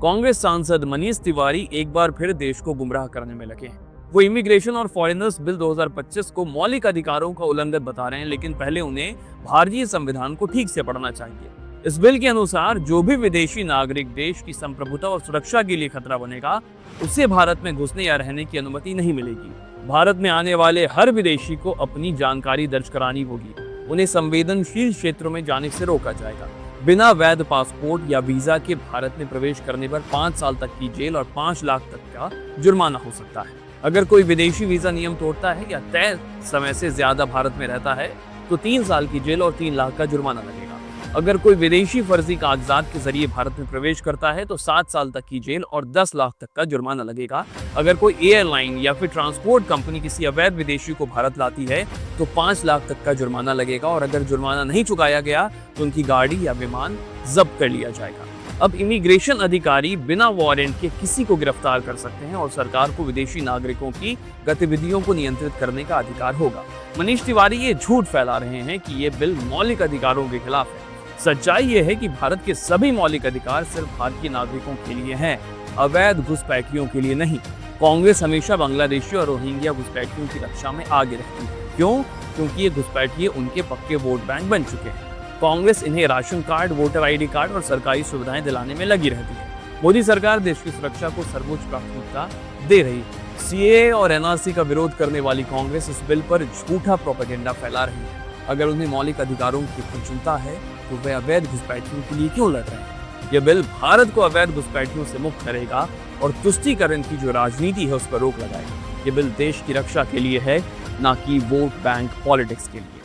कांग्रेस सांसद मनीष तिवारी एक बार फिर देश को गुमराह करने में लगे हैं। वो इमिग्रेशन और फॉरेनर्स बिल 2025 को मौलिक अधिकारों का उल्लंघन बता रहे हैं, लेकिन पहले उन्हें भारतीय संविधान को ठीक से पढ़ना चाहिए। इस बिल के अनुसार जो भी विदेशी नागरिक देश की संप्रभुता और सुरक्षा के लिए खतरा बनेगा, उसे भारत में घुसने या रहने की अनुमति नहीं मिलेगी। भारत में आने वाले हर विदेशी को अपनी जानकारी दर्ज करानी होगी। उन्हें संवेदनशील क्षेत्रों में जाने से रोका जाएगा। बिना वैध पासपोर्ट या वीजा के भारत में प्रवेश करने पर 5 साल तक की जेल और 5 लाख तक का जुर्माना हो सकता है। अगर कोई विदेशी वीजा नियम तोड़ता है या तय समय से ज्यादा भारत में रहता है तो 3 साल की जेल और 3 लाख का जुर्माना लगेगा। अगर कोई विदेशी फर्जी कागजात के जरिए भारत में प्रवेश करता है तो 7 साल तक की जेल और 10 लाख तक का जुर्माना लगेगा। अगर कोई एयरलाइन या फिर ट्रांसपोर्ट कंपनी किसी अवैध विदेशी को भारत लाती है तो 5 लाख तक का जुर्माना लगेगा, और अगर जुर्माना नहीं चुकाया गया तो उनकी गाड़ी या विमान जब्त कर लिया जाएगा। अब इमिग्रेशन अधिकारी बिना वारंट के किसी को गिरफ्तार कर सकते हैं और सरकार को विदेशी नागरिकों की गतिविधियों को नियंत्रित करने का अधिकार होगा। मनीष तिवारी ये झूठ फैला रहे हैं कि ये बिल मौलिक अधिकारों के खिलाफ है। सच्चाई ये है कि भारत के सभी मौलिक अधिकार सिर्फ भारतीय नागरिकों के लिए हैं, अवैध घुसपैठियों के लिए नहीं। कांग्रेस हमेशा बांग्लादेशी और रोहिंग्या घुसपैठियों की रक्षा में आगे रहती है। क्यों? क्योंकि ये घुसपैठिए उनके पक्के वोट बैंक बन चुके हैं। कांग्रेस इन्हें ration card, voter ID card और सरकारी सुविधाएं दिलाने में लगी रहती है। मोदी सरकार देश की सुरक्षा को सर्वोच्च प्राथमिकता दे रही है। CAA और NRC का विरोध करने वाली कांग्रेस इस बिल पर झूठा प्रोपेगेंडा फैला रही है। अगर उन्हें मौलिक अधिकारों की चिंता है तो वे अवैध घुसपैठियों के लिए क्यों लड़ रहे हैं? यह बिल भारत को अवैध घुसपैठियों से मुक्त करेगा और तुष्टीकरण की जो राजनीति है उस पर रोक लगाएगा। ये बिल देश की रक्षा के लिए है, ना कि वोट बैंक पॉलिटिक्स के लिए।